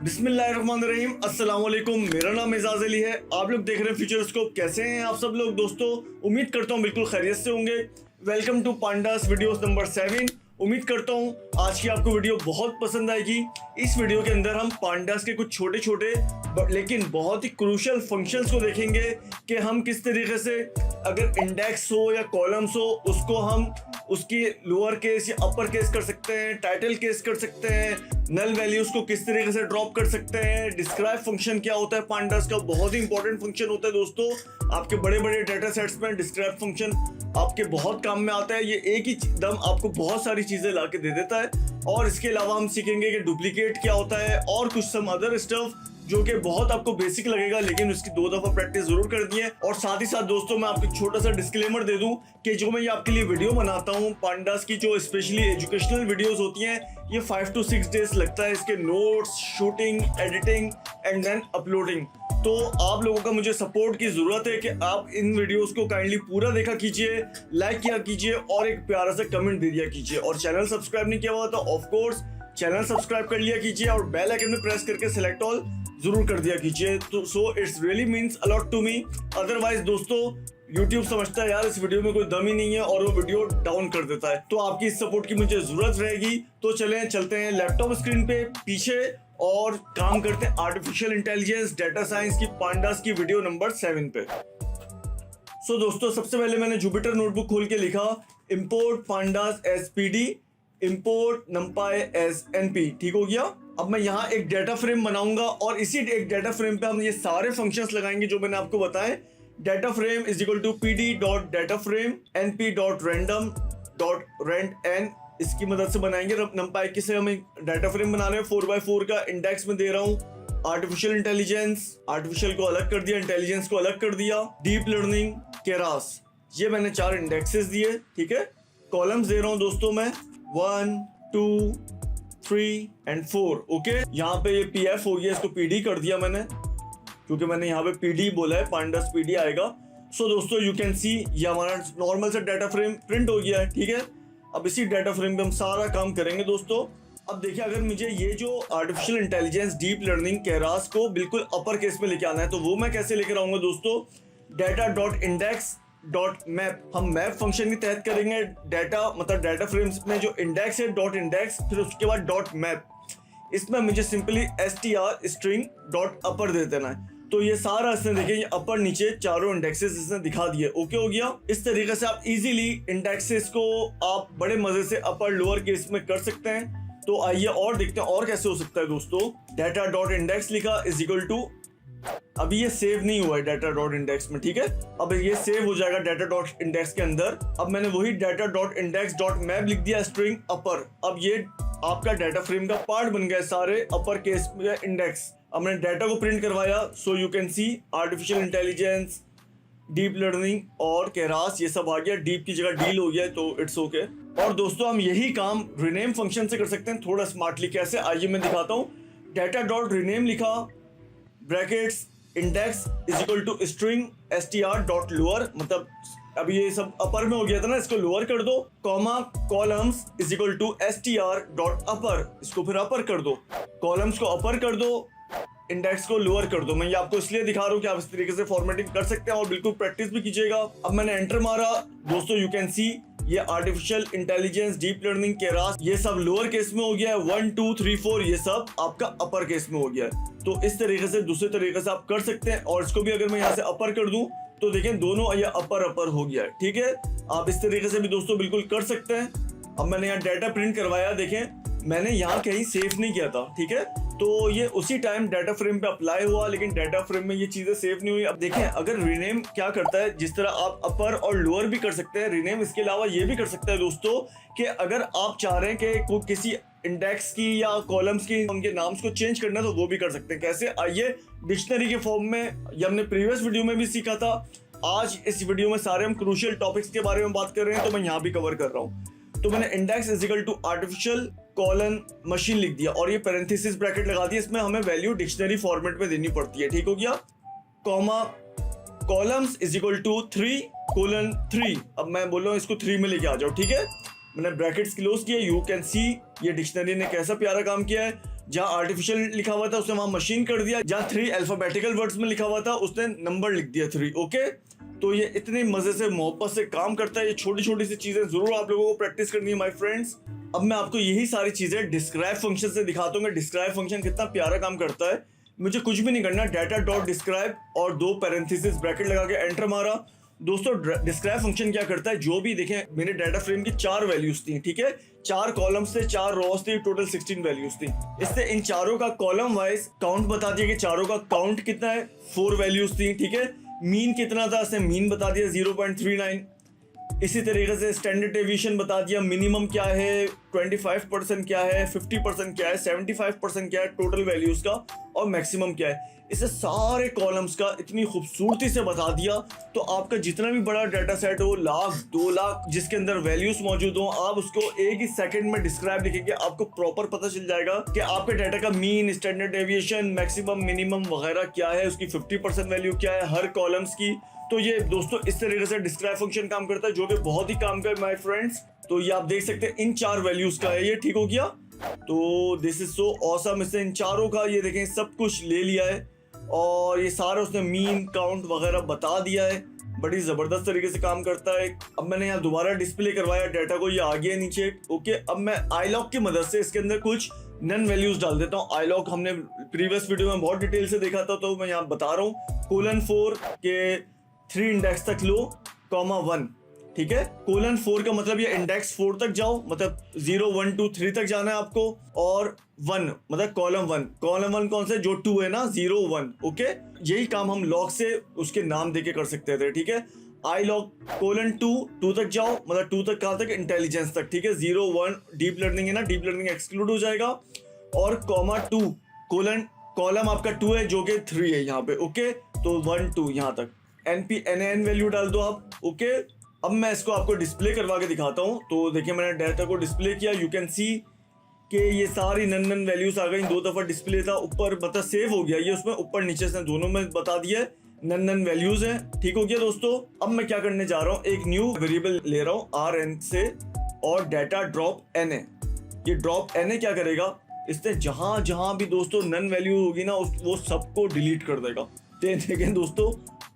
बिस्मिल्लाहिर्रहमानिर्रहीम, अस्सलाम वालेकुम। मेरा नाम एजाज अली है। आप लोग देख रहे हैं फ्यूचरस्कोप। कैसे हैं आप सब लोग दोस्तों? उम्मीद करता हूँ बिल्कुल खैरियत से होंगे। Welcome to Pandas videos number 7। उम्मीद करता हूँ आज की आपको वीडियो बहुत पसंद आएगी। इस वीडियो के अंदर हम पांडास के कुछ छोटे छोटे लेकिन बहुत ही क्रूशियल फंक्शंस को देखेंगे कि हम किस तरीके से अगर इंडेक्स हो या कॉलम्स हो उसको हम उसकी लोअर केस या अपर केस कर सकते हैं, टाइटल केस कर सकते हैं, नल वैल्यूज को किस तरीके से ड्रॉप कर सकते हैं। डिस्क्राइब फंक्शन क्या होता है पांडास का, बहुत ही इंपॉर्टेंट फंक्शन होता है दोस्तों। आपके बड़े बड़े डेटा सेट्स में डिस्क्राइब फंक्शन आपके बहुत काम में आता है। ये एक ही दम आपको बहुत सारी चीजें ला के दे देता है। और इसके अलावा हम सीखेंगे कि डुप्लीकेट क्या होता है और कुछ सम अदर स्टफ जो कि बहुत आपको बेसिक लगेगा, लेकिन उसकी 2 दफा प्रैक्टिस जरूर कर दिए। और साथ ही साथ दोस्तों मैं आपको छोटा सा डिस्क्लेमर दे दूं कि जो मैं ये आपके लिए वीडियो बनाता हूं पांडास की, जो स्पेशली एजुकेशनल वीडियोस होती हैं, ये 5 to 6 डेज लगता है इसके notes, shooting, editing and then uploading. तो आप लोगों का मुझे सपोर्ट की जरूरत है कि आप इन वीडियोस को काइंडली पूरा देखा कीजिए, लाइक किया कीजिए और एक प्यारा सा कमेंट दे दिया कीजिए। और चैनल सब्सक्राइब नहीं किया हुआ तो ऑफ कोर्स चैनल सब्सक्राइब कर लिया कीजिए और बेल आइकन में प्रेस करके सिलेक्ट ऑल जरूर कर दिया कीजिए। तो so it's really means a lot to me. Otherwise दोस्तों YouTube समझता है यार इस वीडियो में कोई दम ही नहीं है और वो वीडियो डाउन कर देता है। तो आपकी इस सपोर्ट की मुझे जरूरत रहेगी। तो चलते हैं लैपटॉप स्क्रीन पे पीछे और काम करते हैं आर्टिफिशियल इंटेलिजेंस डेटा साइंस की पांडास की वीडियो नंबर 7 पे। सो दोस्तों सबसे पहले मैंने जुपिटर नोटबुक खोल के लिखा import pandas as pd, import numpy as np। ठीक हो गया। अब मैं यहाँ एक डाटा फ्रेम बनाऊंगा और इसी एक डाटा फ्रेम पे हम ये सारे फंक्शंस लगाएंगे जो मैंने आपको बताए। Data frame is equal to pd dot data frame np dot random dot rand n। इसकी मदद से बनाएंगे numpy की से हमें डाटा फ्रेम बना रहे हैं। 4x4 का इंडेक्स में दे रहा हूँ। आर्टिफिशियल इंटेलिजेंस, आर्टिफिशियल को अलग कर दिया, इंटेलिजेंस को अलग कर दिया। डीप लर्निंग, केरास, ये मैंने 4 इंडेक्सेस दिए। ठीक है। कॉलम्स दे रहा हूँ दोस्तों मैं 1 2 3 एंड 4। ओके। यहाँ पे ये pf हो गया, इसको pd कर दिया मैंने क्योंकि मैंने यहाँ पे pd बोला है, पांडास pd आएगा। सो दोस्तों यू कैन सी ये हमारा नॉर्मल सा डाटा फ्रेम प्रिंट हो गया है। ठीक है। अब इसी डाटा फ्रेम पे हम सारा काम करेंगे दोस्तों। अब देखिए अगर मुझे ये जो artificial intelligence, deep learning, Keras को बिल्कुल अपर केस में लेके आना है तो वो मैं कैसे लेकर आऊंगा दोस्तों? Data dot index dot map, हम मैप फंक्शन के तहत करेंगे। डाटा मतलब डाटा फ्रेम्स में जो इंडेक्स है डॉट इंडेक्स, फिर उसके बाद डॉट मैप। इसमें मुझे सिंपली str स्ट्रिंग डॉट अपर दे देना है। तो ये सारा इसने देखिए ये अपर नीचे चारों इंडेक्सेस इसने दिखा दिए। ओके हो गया। इस तरीके से आप इजीली इंडेक्सेस को आप बड़े मजे से अपर लोअर केस में कर सकते हैं। तो आइए और देखते हैं और कैसे हो सकता है दोस्तों। डाटा डॉट इंडेक्स लिखा इज इक्वल टू, अभी ये सेव नहीं हुआ है डाटा डॉट इंडेक्स में। ठीक है। अब ये सेव हो जाएगा डाटा डॉट इंडेक्स के अंदर। अब मैंने वही data dot index dot map लिख दिया स्ट्रिंग अपर। अब ये आपका डाटा फ्रेम का पार्ट बन गया सारे अपर केस में इंडेक्स। अब मैंने डाटा को प्रिंट करवाया। So you can see artificial intelligence, deep learning और केरास ये सब आ गया। डीप की जगह डील हो गया तो इट्स ओके। और दोस्तों हम यही काम रिनेम फंक्शन से कर सकते हैं थोड़ा स्मार्टली। कैसे आइए मैं दिखाता हूँ। डाटा डॉट रिनेम लिखा, brackets index is equal to string str dot lower, मतलब अभी ये सब अपर में हो गया था ना, इसको लोअर कर दो। Comma columns is equal to str dot upper, इसको फिर अपर कर दो। कॉलम्स को अपर कर दो, इंडेक्स को लोअर कर दो। मैं ये आपको इसलिए दिखा रहा हूँ कि आप इस तरीके से फॉर्मेटिंग कर सकते हैं और बिल्कुल प्रैक्टिस भी कीजिएगा। अब मैंने एंटर मारा दोस्तों, यू कैन सी ये artificial intelligence, deep learning, Keras ये सब लोअर केस में हो गया है। 1 2 3 4 ये सब आपका अपर केस में हो गया है। तो इस तरीके से दूसरे तरीके से आप कर सकते हैं। और इसको भी अगर मैं यहाँ से अपर कर दूं तो देखें दोनों ये अपर अपर हो गया है। ठीक है। आप इस तरीके से भी दोस्तों बिल्कुल कर सकते हैं। अब मैंने यहाँ डाटा प्रिंट करवाया, देखें मैंने यहाँ कहीं सेव नहीं किया था। ठीक है। तो ये उसी टाइम डाटा फ्रेम पे अप्लाई हुआ, लेकिन डाटा फ्रेम में ये चीजें सेव नहीं हुई। अब देखें अगर रिनेम क्या करता है, जिस तरह आप अपर और लोअर भी कर सकते हैं, रिनेम इसके अलावा ये भी कर सकता है दोस्तों कि अगर आप चाह रहे हैं कि किसी इंडेक्स की या कॉलम्स की उनके नाम्स को चेंज करना है तो वो भी कर सकते हैं। कैसे आइए डिक्शनरी के फॉर्म में, ये हमने प्रीवियस वीडियो में भी सीखा था। आज इस वीडियो में सारे हम क्रूशियल टॉपिक्स के बारे में बात कर रहे हैं तो मैं यहाँ भी कवर कर रहा हूँ। तो मैंने index is equal to artificial colon machine लिख दिया और ये पैरेंथेसिस ब्रैकेट लगा दिया। इसमें हमें वैल्यू डिक्शनरी फॉर्मेट में देनी पड़ती है। ठीक हो गया। Comma columns is equal to 3:3। अब मैं बोल रहा हूँ इसको 3 में लेके आ जाओ। ठीक है। मैंने ब्रैकेट्स क्लोज किए। यू कैन सी ये डिक्शनरी ने कैसा प्यारा काम किया है। जहाँ आर्टिफिशियल लिखा हुआ था उसने वहां मशीन कर दिया, जहाँ 3 अल्फाबेटिकल वर्ड्स में लिखा हुआ था उसने नंबर लिख दिया 3। ओके, तो ये इतने मजे से मोहब्बत से काम करता है। ये छोटी छोटी सी चीजें जरूर आप लोगों को प्रैक्टिस करनी है माय फ्रेंड्स। अब मैं आपको यही सारी चीजें डिस्क्राइब फंक्शन से दिखाता हूँ। डिस्क्राइब फंक्शन कितना प्यारा काम करता है। मुझे कुछ भी नहीं करना, डाटा डॉट डिस्क्राइब और 2 पैरेंथेसिस ब्रैकेट लगा के एंटर मारा। दोस्तों डिस्क्राइब फंक्शन क्या करता है, जो भी देखें मेरे डाटा फ्रेम की 4 वैल्यूज थी, ठीक है, 4 कॉलम्स थे, 4 रोज थी, टोटल 16 वैल्यूज थी। इससे इन चारों का कॉलम वाइज काउंट बता दिया कि चारों का काउंट कितना है, 4 वैल्यूज थी, ठीक है। मीन कितना था, इसने मीन बता दिया 0.39। इसी तरीके से स्टैंडर्ड डेविएशन बता दिया, मिनिमम क्या है, 25% क्या है, 50% क्या है, 75% क्या है टोटल वैल्यूज का, और मैक्सिमम क्या है। इसे सारे कॉलम्स का इतनी खूबसूरती से बता दिया। तो आपका जितना भी बड़ा डाटा सेट हो, लाख 2 लाख जिसके अंदर वैल्यूज मौजूद हो, आप उसको एक ही सेकंड में डिस्क्राइब लिखेंगे, आपको प्रॉपर पता चल जाएगा कि आपके डाटा का mean, standard deviation, maximum, minimum वगैरह क्या है, उसकी 50% वैल्यू क्या है हर कॉलम्स की। तो ये दोस्तों इस तरीके से डिस्क्राइब फंक्शन काम करता है, जो कि बहुत ही काम का है माय फ्रेंड्स। तो ये आप देख सकते हैं इन 4 वैल्यूज का है ये, ठीक हो गया। तो दिस इज सो ऑसम। इसने इन चारों का ये देखें सब कुछ ले लिया है और ये सारा उसने मीन, काउंट वगैरह बता दिया है। बड़ी जबरदस्त तरीके से काम करता है। अब मैंने यहाँ दोबारा डिस्प्ले करवाया डाटा को, ये आ गया नीचे। ओके, अब मैं iLog की मदद से इसके अंदर कुछ नन वैल्यूज डाल देता हूँ। iLog हमने प्रीवियस वीडियो में बहुत डिटेल से देखा था, तो मैं यहाँ बता रहा हूँ। :4 के 3 इंडेक्स तक लो, (1), ठीक है। :4 का मतलब ये इंडेक्स 4 तक जाओ, मतलब 0 1 2 3 तक जाना है आपको, और 1 मतलब कॉलम 1। कॉलम 1 कौन सा है, जो 2 है ना, 0 1। ओके, यही काम हम लॉग से उसके नाम देके कर सकते थे, ठीक है। iLog :2 तक जाओ, मतलब 2 तक कहाँ तक, इंटेलिजेंस तक, ठीक है। 0 1 डीप लर्निंग है ना, डीप लर्निंग एक्सक्लूड हो जाएगा। और (2) कॉलम आपका 2 है जो कि 3 है यहाँ पे। ओके, तो 1 2 यहाँ तक NaN वैल्यू डाल दो आप। ओके, अब मैं इसको आपको डिस्प्ले करवा के दिखाता हूँ। तो देखिए मैंने डाटा को डिस्प्ले किया, यू कैन सी कि ये सारी नन वैल्यूज आ गई। 2 दफा डिस्प्ले था, ऊपर मतलब सेव हो गया ये उसमें, ऊपर नीचे से दोनों में बता दिया है नन वैल्यूज हैं, ठीक हो गया दोस्तों। अब मैं क्या करने जा रहा हूँ, एक न्यू वेरिएबल ले रहा हूँ RN से, और डाटा ड्रॉप NA। ये ड्रॉप NA क्या करेगा, इससे जहां जहां भी दोस्तों नन वैल्यू होगी ना, वो सबको डिलीट कर देगा। देखें दोस्तों,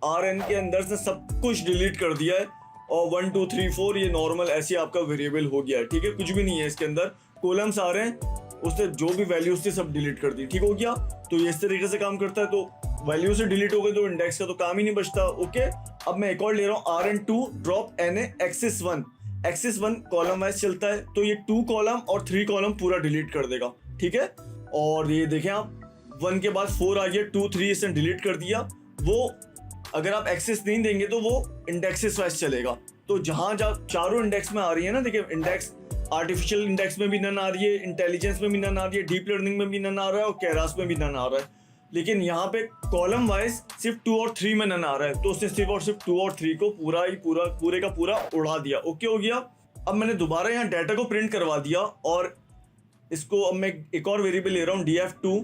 RN के अंदर से सब कुछ डिलीट कर दिया है, और 1 2 3 4 ये नॉर्मल ऐसे आपका वेरिएबल हो गया है, ठीक है। कुछ भी नहीं है इसके अंदर, कॉलम्स आ रहे हैं, उससे जो भी वैल्यूज थी सब डिलीट कर दी, ठीक हो गया। तो ये इस तरीके से काम करता है। तो वैल्यू से डिलीट हो गए तो इंडेक्स का तो काम ही नहीं बचता। ओके, अब मैं एक और ले रहा हूँ RN2 drop NA axis 1। Axis 1 column wise चलता है, तो ये 2 कॉलम और 3 कॉलम पूरा डिलीट कर देगा, ठीक है। और ये देखें आप, 1 के बाद 4 आ गया, 2 3 इसने डिलीट कर दिया। वो अगर आप एक्सेस नहीं देंगे तो वो इंडेक्सेस वाइज चलेगा। तो जहां चारों इंडेक्स में आ रही है ना, देखिए इंडेक्स, आर्टिफिशियल इंडेक्स में भी नन आ रही है, इंटेलिजेंस में भी नन आ रही है, डीप लर्निंग में भी नन आ रहा है, और केरास में भी नन आ रहा है। लेकिन यहाँ पे कॉलम वाइज सिर्फ 2 और 3 में नन आ रहा है, तो उसने सिर्फ और सिर्फ 2 और 3 को पूरे का पूरा उड़ा दिया। ओके हो गया। अब मैंने दोबारा यहाँ डाटा को प्रिंट करवा दिया, और इसको अब मैं एक और वेरिएबल ले रहा हूँ df2।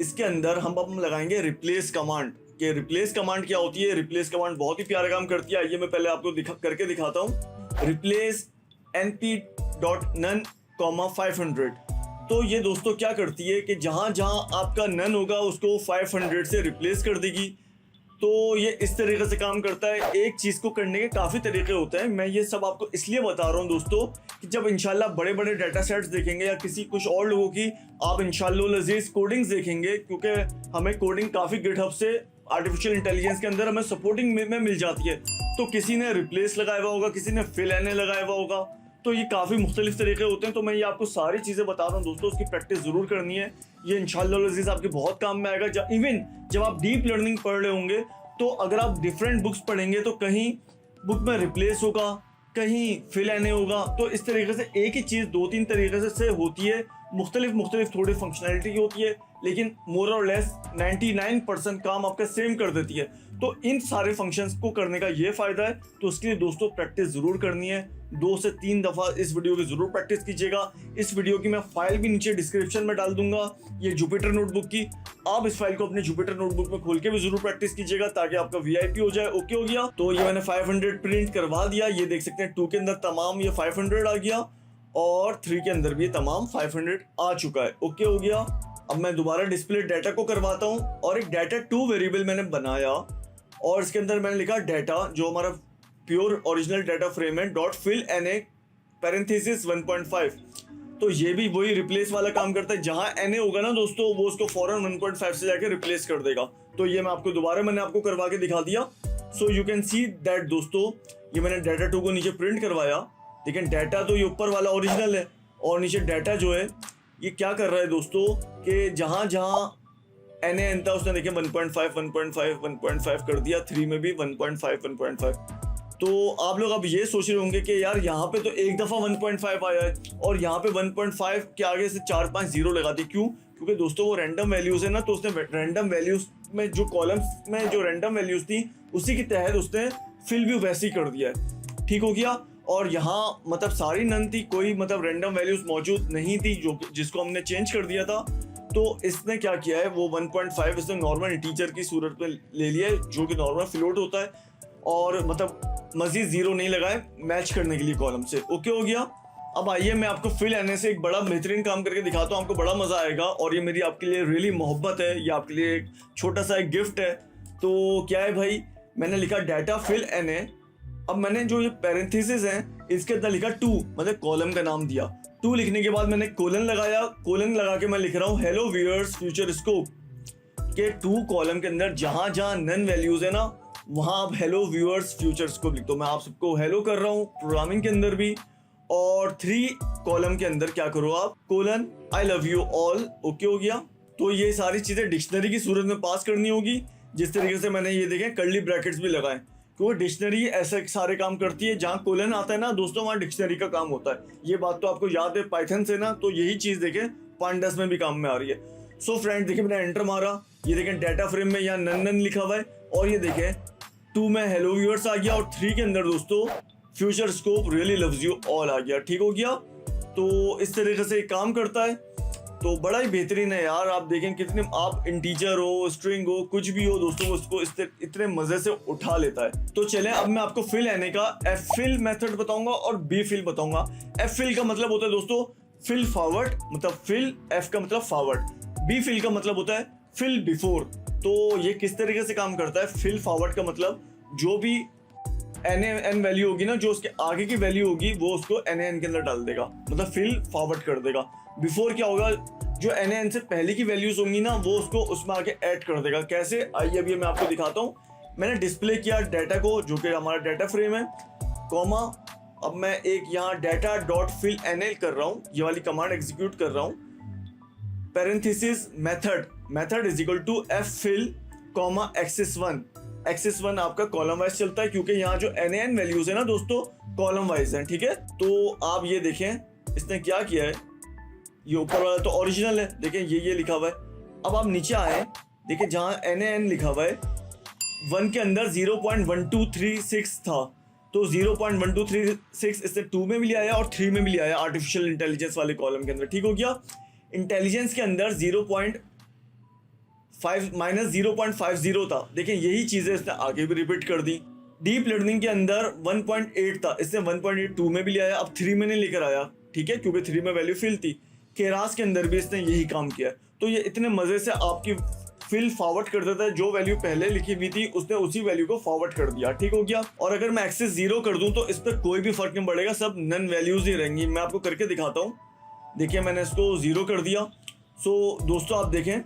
इसके अंदर हम लगाएंगे रिप्लेस कमांड। कि रिप्लेस कमांड क्या होती है। रिप्लेस कमांड बहुत ही प्यारा काम करती है। आइए मैं पहले आपको करके दिखाता हूँ। Replace np.none, 500। तो ये दोस्तों क्या करती है कि जहां जहां आपका नन होगा उसको 500 से रिप्लेस कर देगी। तो ये इस तरीके से काम करता है। एक चीज़ को करने के काफ़ी तरीके होते हैं। मैं ये सब आपको इसलिए बता रहा हूँ दोस्तों कि जब इंशाल्लाह बड़े बड़े डाटा सेट्स देखेंगे या किसी कुछ और लोगों की आप इंशाल्लाह लजीज कोडिंग्स देखेंगे, क्योंकि हमें कोडिंग काफ़ी गिटहब से आर्टिफिशियल इंटेलिजेंस के अंदर हमें सपोर्टिंग में मिल जाती है। तो किसी ने रिप्लेस लगाया हुआ होगा, किसी ने फिल एन लगाया हुआ होगा, तो ये काफ़ी मुख्तलिफ तरीके होते हैं। तो मैं ये आपको सारी चीज़ें बता रहा हूँ दोस्तों, उसकी प्रैक्टिस ज़रूर करनी है। ये इंशाल्लाह अज़ीज़ आपके बहुत काम में आएगा। इवन जब आप डीप लर्निंग पढ़ रहे होंगे तो अगर आप डिफरेंट बुक्स पढ़ेंगे तो कहीं बुक में रिप्लेस होगा, कहीं फिल एन होगा। तो इस तरीके से एक ही चीज़ 2-3 तरीके से होती है। मुख्तलिफ थोड़ी फंक्शनैलिटी होती है, लेकिन मोर और लेस 99% काम आपका सेम कर देती है। तो इन सारे फंक्शंस को करने का ये फ़ायदा है। तो उसके लिए दोस्तों प्रैक्टिस ज़रूर करनी है। 2 से 3 दफ़ा इस वीडियो की ज़रूर प्रैक्टिस कीजिएगा। इस वीडियो की मैं फाइल भी नीचे डिस्क्रिप्शन में डाल दूंगा, ये जुपिटर नोटबुक की। आप इस फाइल को अपने जुपिटर नोटबुक में खोल के भी ज़रूर प्रैक्टिस कीजिएगा ताकि आपका VIP हो जाए। ओके हो गया। तो ये मैंने 500 प्रिंट करवा दिया। ये देख सकते हैं 2 के अंदर तमाम ये 500 आ गया। और 3 के अंदर भी तमाम 500 आ चुका है। ओके हो गया। अब मैं दोबारा डिस्प्ले डाटा को करवाता हूँ और एक डाटा 2 वेरिएबल मैंने बनाया और इसके अंदर मैंने लिखा डाटा, जो हमारा प्योर ओरिजिनल डाटा फ्रेम है, डॉट फिल NA पैरेंथेसिस 1.5। तो ये भी वही रिप्लेस वाला काम करता है, जहां NA होगा ना दोस्तों वो उसको फौरन 1.5 से जाके रिप्लेस कर देगा। तो ये मैं आपको दोबारा मैंने आपको करवा के दिखा दिया। So you can see that दोस्तों, ये मैंने डाटा 2 को नीचे प्रिंट करवाया, लेकिन डाटा तो ये ऊपर वाला ओरिजिनल है और नीचे डाटा जो है ये क्या कर रहा है दोस्तों कि जहां जहां NaN था उसने देखिए 1.5 1.5 1.5 कर दिया, 3 में भी 1.5 1.5। तो आप लोग अब ये सोच रहे होंगे कि यार यहाँ पे तो एक दफ़ा 1.5 आया है और यहाँ पे 1.5 के आगे से 4-5 जीरो लगा दिए। क्यों? क्योंकि दोस्तों वो रैंडम वैल्यूज़ है ना, तो उसने रैंडम वैल्यूज़ में जो कॉलम्स में जो रैंडम वैल्यूज़ थी उसी के तहत उसने फिल भी वैसे ही कर दिया है। ठीक हो गया। और यहाँ मतलब सारी नन थी, कोई मतलब रैंडम वैल्यूज़ मौजूद नहीं थी जो जिसको हमने चेंज कर दिया था। तो इसने क्या किया है, वो 1.5 इसने नॉर्मल इंटीजर की सूरत में ले लिया है जो कि नॉर्मल फ्लोट होता है, और मतलब मजीद जीरो नहीं लगाए मैच करने के लिए कॉलम से। ओके हो गया। अब आइए मैं आपको फिल NA से एक बड़ा बेहतरीन काम करके दिखाता हूँ, आपको बड़ा मजा आएगा और ये मेरी आपके लिए रियली मोहब्बत है, ये आपके लिए एक छोटा सा एक गिफ्ट है। तो क्या है भाई, मैंने लिखा डाटा फिल NA। अब मैंने जो ये पैरेंथेसिस है इसके अंदर लिखा 2, मतलब कॉलम का नाम दिया। 2 लिखने के बाद मैंने कोलन लगाया, कोलन लगा के मैं लिख रहा हूँ हेलो व्यूअर्स फ्यूचर स्कोप के 2 कॉलम के अंदर जहां जहां नन वैल्यूज है ना वहां आप हेलो व्यूअर्स फ्यूचर स्कोप लिख दो। मैं आप सबको हेलो कर रहा हूँ प्रोग्रामिंग के अंदर भी। और 3 कॉलम के अंदर क्या करो आप, colon I love you all. Okay हो गया। तो ये सारी चीजें डिक्शनरी की सूरत में पास करनी होगी, जिस तरीके से मैंने ये देखें कर्ली ब्रैकेट्स भी लगाए, क्योंकि डिक्शनरी ऐसे सारे काम करती है। जहाँ कोलन आता है ना दोस्तों वहाँ डिक्शनरी का काम होता है। ये बात तो आपको याद है पाइथन से ना, तो यही चीज़ देखें पांडास में भी काम में आ रही है। सो फ्रेंड देखिए मैंने एंटर मारा, ये देखें डाटा फ्रेम में यहाँ नन लिखा हुआ है और ये देखें 2 में हेलो व्यूअर्स आ गया और 3 के अंदर दोस्तों future scope really loves you all आ गया। ठीक हो गया। तो इस तरीके से काम करता है, तो बड़ा ही बेहतरीन है यार। आप देखें कितने, आप इंटीजर हो स्ट्रिंग हो कुछ भी हो दोस्तों, उसको इतने मजे से उठा लेता है। तो चलें अब मैं आपको फिल NA का ffill मेथड बताऊंगा और bfill बताऊंगा। ffill का मतलब होता है दोस्तों फिल फॉरवर्ड, मतलब फिल f का मतलब फॉरवर्ड, bfill का मतलब होता है फिल बिफोर। तो ये किस तरीके से काम करता है, फिल फॉरवर्ड का मतलब जो भी NaN वैल्यू होगी ना, जो उसके आगे की वैल्यू होगी वो उसको NaN के अंदर डाल देगा, मतलब फिल फॉरवर्ड कर देगा। बिफोर क्या होगा, जो NaN से पहले की वैल्यूज होंगी ना वो उसको उसमें आके ऐड कर देगा। कैसे, आइए अभी मैं आपको दिखाता हूँ। मैंने डिस्प्ले किया डाटा को जो कि हमारा डाटा फ्रेम है, कॉमा, अब मैं एक यहाँ डाटा डॉट फिल NA कर रहा हूँ, ये वाली कमांड एग्जीक्यूट कर रहा हूँ, parenthesis method is equal to ffill comma axis1। axis1 आपका कॉलम वाइज चलता है क्योंकि यहाँ जो NaN वैल्यूज है ना दोस्तों कॉलम वाइज है। ठीक है। तो आप ये देखें इसने क्या किया है, ये ऊपर वाला तो ओरिजिनल है, देखें ये लिखा हुआ है। अब आप नीचे आए, देखिए जहां NaN लिखा हुआ है 1 के अंदर 0.1236 था, तो 0.1236 इससे 2 में भी ले आया और 3 में भी ले आया आर्टिफिशियल इंटेलिजेंस वाले कॉलम के अंदर। ठीक हो गया। इंटेलिजेंस के अंदर 0.50 था, देखें यही चीजें इसने आगे भी रिपीट कर दी। डीप लर्निंग के अंदर 1.8 था, इसने 1.8 2 में भी ले आया, अब 3 में नहीं लेकर आया। ठीक है, क्योंकि 3 में वैल्यू फिल थी। केरास के अंदर भी इसने यही काम किया। तो ये इतने मजे से आपकी फिल फॉरवर्ड कर देता है, जो वैल्यू पहले लिखी हुई थी उसने उसी वैल्यू को फॉरवर्ड कर दिया। ठीक हो गया। और अगर मैं एक्सेस 0 कर दूं तो इस पर कोई भी फर्क नहीं पड़ेगा, सब नन वैल्यूज ही रहेंगी। मैं आपको करके दिखाता हूँ। देखिए मैंने इसको 0 कर दिया। सो दोस्तों आप देखें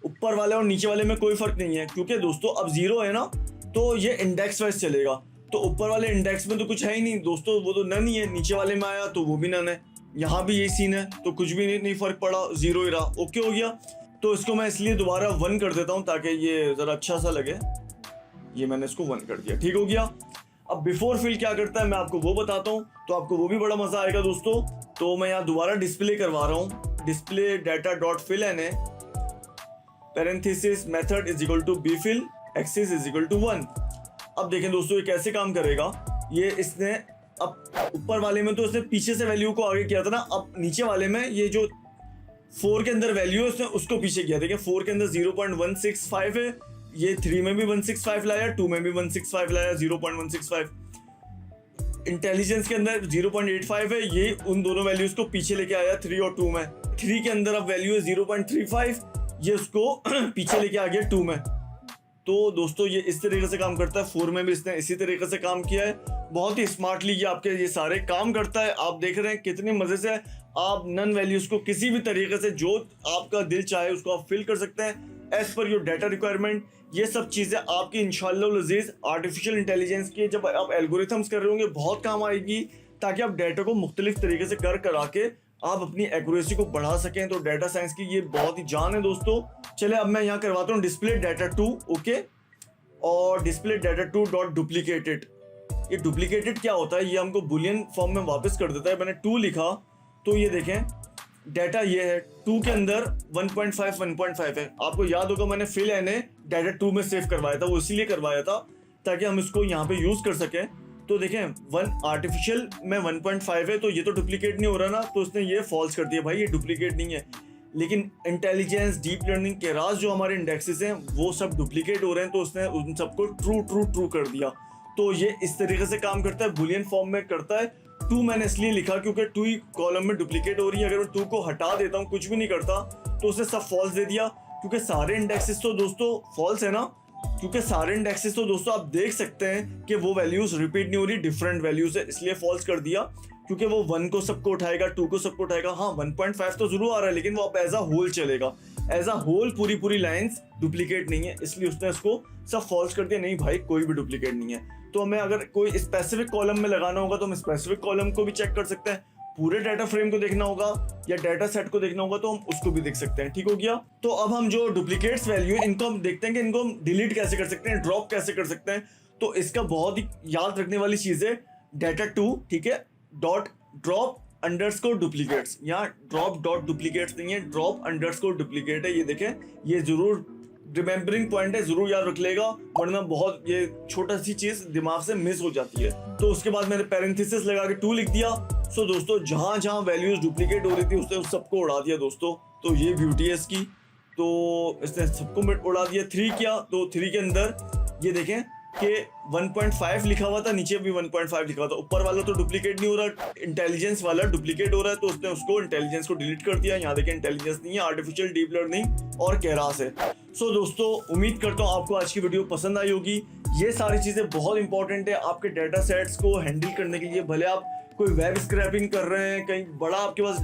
ऊपर वाले और नीचे वाले में कोई फर्क नहीं है, क्योंकि दोस्तों अब 0 है ना तो ये इंडेक्स वाइज चलेगा। तो ऊपर वाले इंडेक्स में तो कुछ है ही नहीं दोस्तों, वो तो नन ही है। नीचे वाले में आया तो वो भी नन है, यहाँ भी यही सीन है, तो कुछ भी नहीं फर्क पड़ा, 0 ही रहा। ओके हो गया। तो इसको मैं इसलिए दोबारा 1 कर देता हूँ ताकि ये जरा अच्छा सा लगे। ये मैंने इसको 1 कर दिया। ठीक हो गया। अब बिफोर फिल क्या करता है मैं आपको वो बताता हूँ, तो आपको वो भी बड़ा मजा आएगा दोस्तों। तो मैं यहाँ दोबारा डिस्प्ले करवा रहा हूँ, display data dot fill NA parenthesis method is equal to bfill axis is equal to 1। अब देखें दोस्तों ये कैसे काम करेगा। ये इसने अब ऊपर वाले में तो इसने पीछे से वैल्यू को आगे किया था ना, अब नीचे वाले में ये जो 4 के अंदर वैल्यू है उसने उसको पीछे किया। देखिए 4 के अंदर 0.165 है, ये 3 में भी 165 लाया, 2 में भी 165 लाया, 0.165। इंटेलिजेंस के अंदर 0.85 है, ये उन दोनों वैल्यूज को पीछे लेके आया 3 और 2 में। 3 के अंदर अब वैल्यू है 0.35, ये उसको पीछे लेके आ गया 2 में। तो दोस्तों ये इस तरीके से काम करता है। 4 में भी इसने इसी तरीके से काम किया है, बहुत ही स्मार्टली ये आपके ये सारे काम करता है। आप देख रहे हैं कितने मजे से आप नन वैल्यूज को किसी भी तरीके से जो आपका दिल चाहे उसको आप फिल कर सकते हैं as per your data requirement. ये सब चीजें आपकी इंशाल्लाह अज़ीज आर्टिफिशियल इंटेलिजेंस की जब आप एल्गोरिथम्स कर रहे होंगे बहुत काम आएगी, ताकि आप डाटा को मुख्तलिफ तरीके से करा के आप अपनी एक्यूरेसी को बढ़ा सकें। तो डाटा साइंस की ये बहुत ही जान है दोस्तों। चले अब मैं यहाँ करवाता हूँ डिस्प्ले डाटा 2, ओके। और डिस्प्ले डाटा 2 डॉट डुप्लीकेटेड, ये डुप्लीकेटेड क्या होता है, ये हमको बुलियन फॉर्म में वापस कर देता है। मैंने 2 लिखा तो ये देखें डाटा ये है 2 के अंदर 1.5 है। आपको याद होगा मैंने फिल एन डाटा 2 में सेव करवाया था, वो इसीलिए करवाया था ताकि हम इसको यहाँ पे यूज कर सकें। तो देखें 1 आर्टिफिशियल में 1.5 है, तो ये तो डुप्लीकेट नहीं हो रहा ना, तो उसने ये फॉल्स कर दिया, भाई ये डुप्लीकेट नहीं है। लेकिन इंटेलिजेंस डीप लर्निंग के राज जो हमारे इंडेक्सेस हैं वो सब डुप्लीकेट हो रहे हैं, तो उसने उन सबको ट्रू कर दिया। तो ये इस तरीके से काम करता है, बुलियन फॉर्म में करता है। 2 मैंने इसलिए लिखा क्योंकि 2 ही कॉलम में डुप्लीकेट हो रही है। अगर मैं 2 को हटा देता हूँ, कुछ भी नहीं करता, तो उसने सब फॉल्स दे दिया, क्योंकि सारे इंडेक्सेस तो दोस्तों फॉल्स है ना, क्योंकि सारे इंडेक्सेस तो दोस्तों आप देख सकते हैं कि वो वैल्यूज रिपीट नहीं हो रही, डिफरेंट वैल्यूज है, इसलिए फॉल्स कर दिया। क्योंकि वो 1 को सबको उठाएगा, 2 को सबको उठाएगा। हाँ 1.5 तो जरूर आ रहा है, लेकिन वो अब एज अ होल चलेगा, एज अ होल पूरी लाइंस डुप्लीकेट नहीं है, इसलिए उसने इसको सब फॉल्स कर दिया। नहीं भाई कोई भी डुप्लीकेट नहीं है। तो हमें अगर कोई स्पेसिफिक कॉलम में लगाना होगा तो हम स्पेसिफिक कॉलम को भी चेक कर सकते हैं, पूरे डाटा फ्रेम को देखना होगा या डाटा सेट को देखना होगा तो हम उसको भी देख सकते हैं। ठीक हो गया। तो अब हम जो डुप्लीकेट्स वैल्यू है इनको हम देखते हैं कि इनको हम डिलीट कैसे कर सकते हैं, ड्रॉप कैसे कर सकते हैं। तो इसका बहुत ही याद रखने वाली चीज है डाटा 2, ठीक है, डॉट ड्रॉप अंडरस्कोर डुप्लीकेट्स। यहाँ ड्रॉप डॉट डुप्लीकेट्स नहीं है, ड्रॉप अंडरस्कोर डुप्लीकेट है। ये देखें, ये जरूर रिमेम्बरिंग पॉइंट है, जरूर याद रख लेगा, वरना बहुत ये छोटा सी चीज दिमाग से मिस हो जाती है। तो उसके बाद मैंने पैरेंथेसिस लगा के 2 लिख दिया। सो दोस्तों जहां वैल्यूज डुप्लीकेट हो रही थी उसने सबको उड़ा दिया दोस्तों। तो ये ब्यूटी है इसकी, तो इसने सबको उड़ा दिया। 3 किया तो 3 के अंदर ये देखें कि 1.5 लिखा हुआ था, नीचे भी 1.5 लिखा हुआ था, ऊपर वाला तो डुप्लीकेट नहीं हो रहा, इंटेलिजेंस वाला डुप्लीकेट हो रहा है, तो उसने उसको इंटेलिजेंस को डिलीट कर दिया। यहाँ देखें इंटेलिजेंस नहीं है, आर्टिफिशियल डीप लर्निंग और केरास है। सो दोस्तों उम्मीद करता हूँ आपको आज की वीडियो पसंद आई होगी। ये सारी चीजें बहुत इंपॉर्टेंट है आपके डाटा सेट्स को हैंडल करने के लिए। भले आप कोई वेब स्क्रैपिंग कर रहे हैं, कहीं बड़ा आपके पास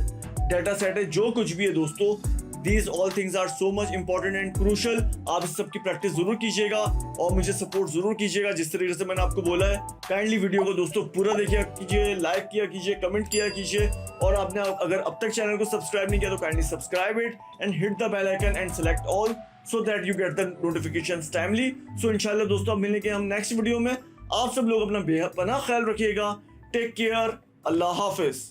डाटा सेट है, जो कुछ भी है दोस्तों, These all things are so much important and crucial। आप इस सब की प्रैक्टिस जरूर कीजिएगा और मुझे सपोर्ट जरूर कीजिएगा जिस तरीके से मैंने आपको बोला है। काइंडली वीडियो को दोस्तों पूरा देखिए कीजिए, लाइक किया कीजिए, कमेंट किया कीजिए, और आपने अगर अब तक चैनल को सब्सक्राइब नहीं किया तो kindly subscribe it and hit the bell icon and select all so that you get the notifications timely. So इंशाल्लाह दोस्तों अब मिलेंगे हम नेक्स्ट वीडियो में। आप सब लोग अपना बेहद पनाह ख्याल रखिएगा। टेक केयर, अल्लाह हाफिज।